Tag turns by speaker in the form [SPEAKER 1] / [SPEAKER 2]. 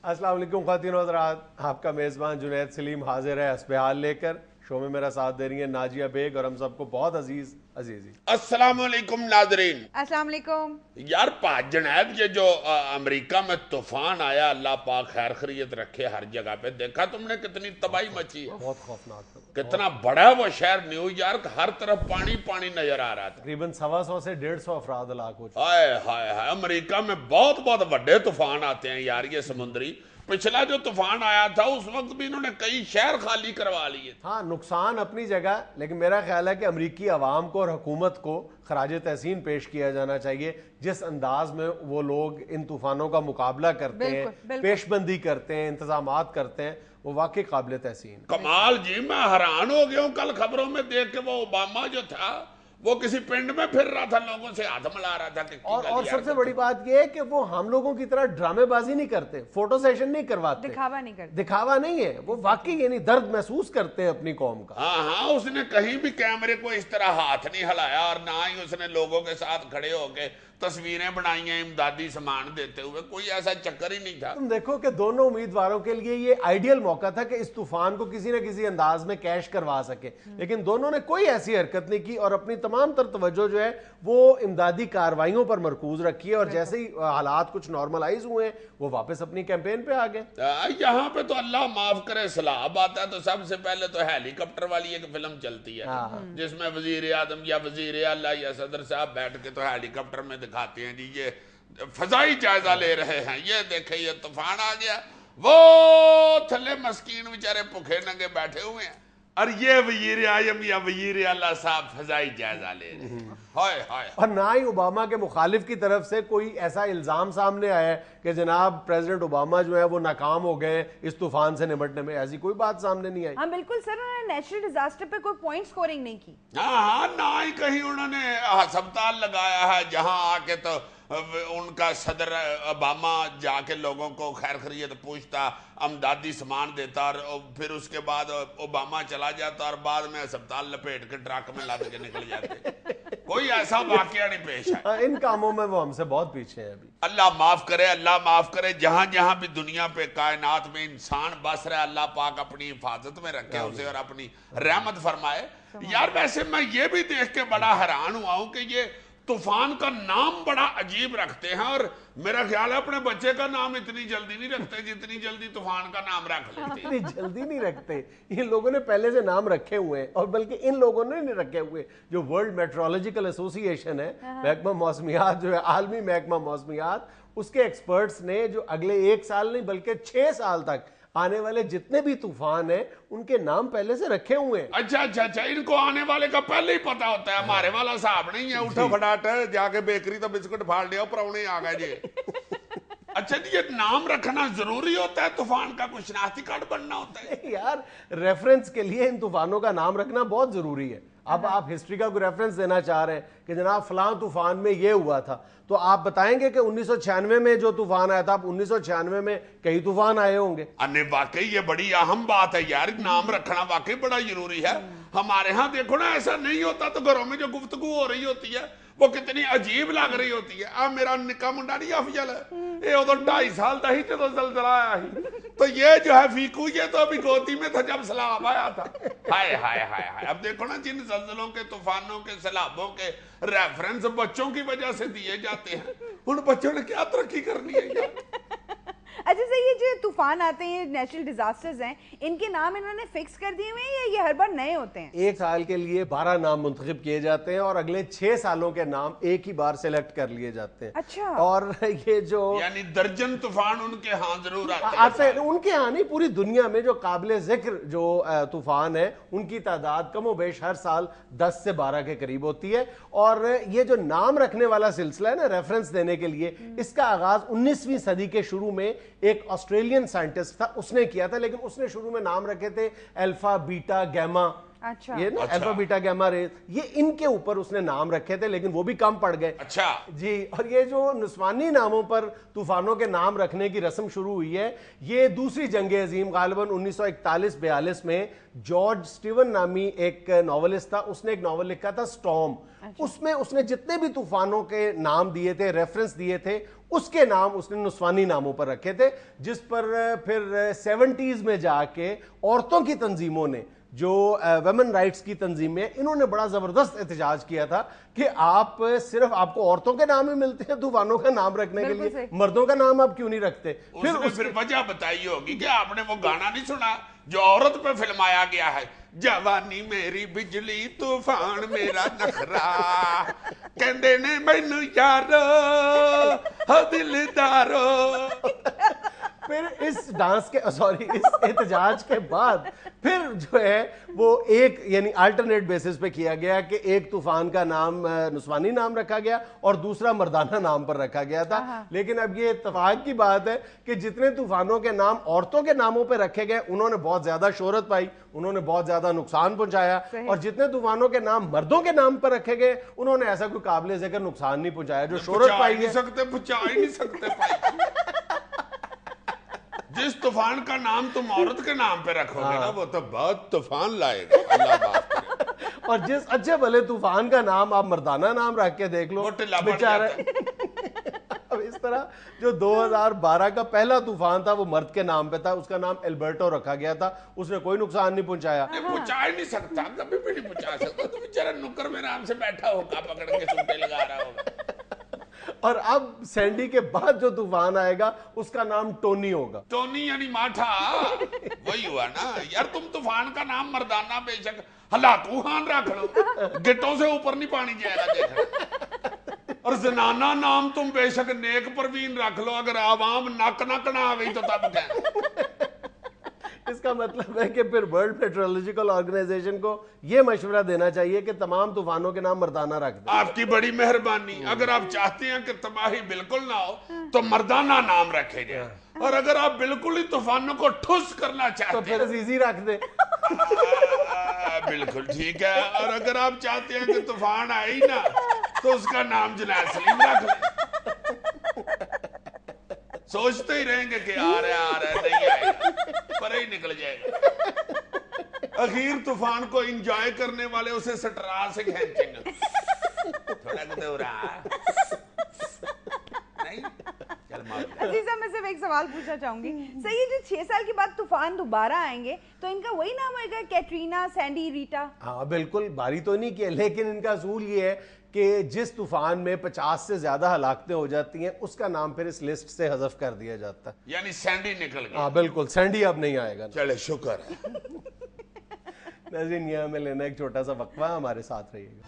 [SPEAKER 1] अस्सलाम वालेकुम ख़वातीन व हज़रात, आपका मेज़बान जुनैद सलीम हाजिर है हस्बे हाल लेकर। शो में मेरा साथ दे रही है नाजिया बेग और हम सबको बहुत अजीज़
[SPEAKER 2] अस्सलाम वालेकुम नाज़रीन।
[SPEAKER 3] अस्सलाम वालेकुम।
[SPEAKER 2] यार जुनैद, ये जो अमेरिका में तूफान आया, अल्लाह पाक खैर खैरियत रखे हर जगह पे। देखा तुमने कितनी तबाही मची है?
[SPEAKER 1] बहुत खौफनाक,
[SPEAKER 2] कितना बड़ा वो शहर न्यूयॉर्क, हर तरफ पानी पानी नजर आ रहा था।
[SPEAKER 1] तकरीबन 125 से 150 अफराद हलाक हो चुके।
[SPEAKER 2] हाय हाय हाय, अमेरिका में बहुत बहुत बड़े तूफान आते हैं यार, ये समुद्री। पिछला जो तूफान आया था उस वक्त भी इन्होंने कई शहर खाली करवा लिए।
[SPEAKER 1] हाँ, नुकसान अपनी जगह, लेकिन मेरा ख्याल है कि अमरीकी अवाम को और हुकूमत को खराज तहसीन पेश किया जाना चाहिए जिस अंदाज में वो लोग इन तूफानों का मुकाबला करते हैं, पेशबंदी करते हैं, इंतजामात करते हैं, वो वाकई काबिल तहसीन।
[SPEAKER 2] कमाल जी, मैं हैरान हो गया हूँ कल खबरों में देख के। वो ओबामा जो था वो किसी पिंड में फिर रहा था, लोगों से हाथ मिला रहा था कि
[SPEAKER 1] और सबसे बड़ी बात यह है कि वो हम लोगों की तरह ड्रामेबाजी नहीं करते, फोटो सेशन नहीं करवाते,
[SPEAKER 3] दिखावा नहीं करते।
[SPEAKER 1] दिखावा नहीं है, वो वाकई यानी दर्द महसूस करते हैं अपनी कौम का।
[SPEAKER 2] हाँ, उसने कहीं भी कैमरे को इस तरह हाथ नहीं हिलाया और ना ही उसने लोगों के साथ खड़े होके तस्वीरें बनाई हैं इमदादी सामान देते हुए। कोई ऐसा चक्कर ही नहीं था।
[SPEAKER 1] तुम देखो कि दोनों उम्मीदवारों के लिए ये आइडियल मौका था कि इस तूफान को किसी न किसी अंदाज में कैश करवा सके, लेकिन दोनों ने कोई ऐसी हरकत नहीं की और अपनी तमाम तर तवज्जो जो है वो इमदादी कार्रवाइयों पर मरकूज रखी है। और जैसे ही हालात कुछ नॉर्मलाइज हुए हैं वो वापस अपनी कैंपेन पे आ गए।
[SPEAKER 2] यहाँ पे तो अल्लाह माफ करे, सलाब आता है तो सबसे पहले तो हेलीकॉप्टर वाली एक फिल्म चलती है जिसमें वजीर आजम या वजीर आला या सदर साहब बैठ के तो हेलीकॉप्टर में दिखाते हैं जी ये फजाई जायजा ले रहे हैं, ये देखे ये तूफान आ गया, वो थले मस्कीन बेचारे भूखे नंगे बैठे हुए हैं और ये वजीर आजम या वजीर आला साहब फजाई जायजा ले रहे हैं। हाय हाय।
[SPEAKER 1] और ना ही ओबामा के मुखालिफ की तरफ से कोई ऐसा इल्जाम सामने आया है कि जनाब प्रेसिडेंट ओबामा जो है वो नाकाम हो गए इस तूफान से निपटने में, ऐसी कोई बात सामने नहीं आई।
[SPEAKER 3] हाँ बिल्कुल सर, उन्होंने नेचुरल डिजास्टर पे कोई पॉइंट स्कोरिंग नहीं की।
[SPEAKER 2] हाँ, ना ही कहीं उन्होंने अस्पताल लगाया है जहां आके तो उनका सदर ओबामा जाके लोगों को खैर खैरियत पूछता, अमदादी सामान देता और फिर उसके बाद ओबामा चला जाता और बाद में अस्पताल लपेट के ट्रक में लाद के निकल जाते। कोई ऐसा वाकया नहीं पेश है।
[SPEAKER 1] इन कामों में वो हमसे बहुत पीछे हैं अभी।
[SPEAKER 2] अल्लाह माफ करे, अल्लाह माफ करे। जहां जहां भी दुनिया पे कायनात में इंसान बस रहा है, अल्लाह पाक अपनी हिफाजत में रखे उसे और अपनी रहमत फरमाए। यार वैसे मैं ये भी देख के बड़ा हैरान हुआ हूं कि ये तूफान का नाम बड़ा अजीब रखते हैं और मेरा ख्याल है अपने बच्चे का नाम इतनी जल्दी नहीं रखते जितनी जल्दी तूफान का नाम रख लेते हैं।
[SPEAKER 1] इतनी जल्दी नहीं रखते, ये लोगों ने पहले से नाम रखे हुए हैं और बल्कि इन लोगों ने नहीं रखे हुए। जो वर्ल्ड मेट्रोलॉजिकल एसोसिएशन है, महकमा मौसमियात जो है आलमी महकमा मौसमियात, उसके एक्सपर्ट्स ने जो अगले 1 साल नहीं बल्कि 6 साल तक आने वाले जितने भी तूफान हैं उनके नाम पहले से रखे हुए हैं।
[SPEAKER 2] अच्छा, इनको आने वाले का पहले ही पता होता है। हमारे वाला साहब नहीं है, उठो फटाट जाके बेकरी तो बिस्कुट फाड़ लिया, परौने आ गए जी। अच्छा जी, ये नाम रखना जरूरी होता है? तूफान का कुछ शनाख्ती कार्ड बनना होता है?
[SPEAKER 1] यार रेफरेंस के लिए इन तूफानों का नाम रखना बहुत जरूरी है। अब आप हिस्ट्री का कोई रेफरेंस देना चाह रहे हैं कि जनाब फलां तूफान में ये हुआ था, तो आप बताएंगे कि 1996 में जो तूफान आया था, अब 1996 में कई तूफान आए होंगे।
[SPEAKER 2] अरे वाकई ये बड़ी अहम बात है यार, नाम रखना वाकई बड़ा जरूरी है। हमारे यहाँ देखो ना, ऐसा नहीं होता तो घरों में जो गुफ्तगू हो रही होती है वो कितनी अजीब लग रही होती है। अब मेरा निक्का मुंडा नहीं अफजल है, ये उधर 2.5 साल का ही तो जलजला आया ही, तो ये जो है फीकू, ये तो अभी गोदी में था जब सैलाब आया था। हाय हाय हाय हाय। अब देखो ना, जिन जलजलों के, तूफानों के, सैलाबों के रेफरेंस बच्चों की वजह से दिए जाते हैं, उन बच्चों ने क्या तरक्की करनी है यार।
[SPEAKER 3] अच्छा सर, ये जो तूफान आते हैं, नेचुरल डिजास्टर्स हैं, इनके नाम इन्होंने फिक्स कर दिए हुए हैं या ये हर बार नए होते हैं?
[SPEAKER 1] 1 साल के लिए 12 नाम मुंतखब किए जाते हैं और अगले 6 सालों के नाम एक ही बार सिलेक्ट कर लिए जाते हैं।
[SPEAKER 3] अच्छा।
[SPEAKER 1] और ये जो
[SPEAKER 2] यानी दर्जन तूफान उनके यहाँ जरूर
[SPEAKER 1] आते हैं, उनके यहाँ नहीं, पूरी दुनिया में जो काबिल जिक्र जो तूफान है उनकी तादाद कमो बेश हर साल 10 से 12 के करीब होती है। और ये जो नाम रखने वाला सिलसिला है ना, रेफरेंस देने के लिए, इसका आगाज 19वीं सदी के शुरू में एक ऑस्ट्रेलियन साइंटिस्ट था, उसने किया था। लेकिन उसने शुरू में नाम रखे थे अल्फा, बीटा, गैमा,
[SPEAKER 3] अच्छा।
[SPEAKER 1] ये ना
[SPEAKER 2] अच्छा।
[SPEAKER 1] अल्फा बीटा गामा रेज, ये इनके ऊपर उसने नाम रखे थे, लेकिन वो भी कम पड़ गए।
[SPEAKER 2] अच्छा
[SPEAKER 1] जी। और ये जो नुस्वानी नामों पर तूफानों के नाम रखने की रस्म शुरू हुई है, ये दूसरी जंग अजीम गालिबन 1941-42 में जॉर्ज स्टीवन नामी एक नॉवलिस्ट था, उसने एक नॉवल लिखा था स्टॉर्म। उसमें उसने जितने भी तूफानों के नाम दिए थे, रेफरेंस दिए थे, उसके नाम उसने नुस्वानी नामों पर रखे थे, जिस पर फिर 70s में जाके औरतों की तंजीमों ने, जो वुमेन राइट्स की तंजीमें, इन्होंने बड़ा जबरदस्त एहतजाज किया था कि आप सिर्फ आपको औरतों के नाम ही मिलते हैं तूफानों का नाम रखने के
[SPEAKER 3] बिल्कुल
[SPEAKER 1] लिए,
[SPEAKER 3] सही।
[SPEAKER 1] मर्दों का नाम आप क्यों नहीं रखते?
[SPEAKER 2] फिर वजह बताई होगी कि आपने वो गाना नहीं सुना जो औरत पे फिल्माया गया है, जवानी मेरी बिजली तूफान मेरा नखरा, कहंदे ने मैनू यारो हो दिलदारो।
[SPEAKER 1] फिर इस डांस के सॉरी इस एहतजाज के बाद फिर जो है वो एक यानी अल्टरनेट बेसिस पे किया गया कि एक तूफान का नाम नुस्वानी नाम रखा गया और दूसरा मर्दाना नाम पर रखा गया था। लेकिन अब ये इत्तेफाक की बात है कि जितने तूफानों के नाम औरतों के नामों पे रखे गए, उन्होंने बहुत ज्यादा शोहरत पाई, उन्होंने बहुत ज्यादा नुकसान पहुंचाया, और जितने तूफानों के नाम मर्दों के नाम पर रखे गए, उन्होंने ऐसा कोई काबिल जिक्र नुकसान नहीं पहुंचाया। जो शोहरत पाई है,
[SPEAKER 2] बचा ही नहीं सकते भाई। जिस तूफान का नाम तुम औरत के नाम पे रखोगे ना, वो तो बहुत तूफान लाएगा, अल्लाह माफ करे।
[SPEAKER 1] और जिस अच्छे भले तूफान का नाम आप मर्दाना नाम रख के देख लो,
[SPEAKER 2] वो टिल्ला बन
[SPEAKER 1] बेचारा।
[SPEAKER 2] जाता
[SPEAKER 1] अब इस तरह जो 2012 का पहला तूफान था वो मर्द के नाम पे था, उसका नाम एल्बर्टो रखा गया था, उसने कोई नुकसान नहीं पहुंचाया।
[SPEAKER 2] पहुंचा ही नहीं सकता, कभी भी नहीं पहुंचा सकता। तो बेचारा नुक्कर में आराम से बैठा होगा, पकड़ के सूटे लगा रहा होगा।
[SPEAKER 1] और अब सैंडी के बाद जो तूफान आएगा उसका नाम टोनी होगा।
[SPEAKER 2] टोनी यानी माठा, वही हुआ ना यार। तुम तूफान का नाम मर्दाना बेशक हला तूफान रख लो, गिट्टों से ऊपर नहीं पानी जाएगा देखना। और जनाना नाम तुम बेशक नेक परवीन रख लो, अगर आवाम नक ना आ गई तो तब क्या।
[SPEAKER 1] इसका मतलब है कि फिर वर्ल्ड मेट्रोलॉजिकल ऑर्गेनाइजेशन को यह मशवरा देना चाहिए कि तमाम तूफानों के नाम मर्दाना रख दें।
[SPEAKER 2] आपकी बड़ी मेहरबानी। अगर आप चाहते हैं कि तबाही बिल्कुल ना हो तो मर्दाना नाम रखे जाए, और अगर आप बिल्कुल ही तूफानों को ठुस करना
[SPEAKER 1] तो
[SPEAKER 2] चाहते
[SPEAKER 1] फिर
[SPEAKER 2] हैं
[SPEAKER 1] अजीजी रख दे।
[SPEAKER 2] बिल्कुल ठीक है। और अगर आप चाहते हैं कि तूफान आए ही ना, तो उसका नाम जुनैद सलीम रख लें। सोचते ही रहेंगे कि आ रहा नहीं आएगा, पर ही निकल जाएगा। अखीर तूफान को एंजॉय करने वाले उसे सटरा से खींचेंगे। थोड़ा नहीं चल मार।
[SPEAKER 3] अजीजा, मैं सिर्फ एक सवाल पूछना चाहूंगी। सही है, जो 6 साल के बाद तूफान दोबारा आएंगे तो इनका वही नाम होगा, कैटरीना, सैंडी, रीटा?
[SPEAKER 1] हाँ बिल्कुल, बारी तो नहीं किया, लेकिन इनका असूल ये है कि जिस तूफान में 50 से ज्यादा हलाकतें हो जाती हैं उसका नाम फिर इस लिस्ट से हज़फ कर दिया जाता है।
[SPEAKER 2] यानी सैंडी निकल गया।
[SPEAKER 1] हाँ बिल्कुल, सैंडी अब नहीं आएगा।
[SPEAKER 2] चले शुक्र है।
[SPEAKER 1] नाज़रीन, यहाँ में लेना एक छोटा सा वक्फा, हमारे साथ रहिएगा।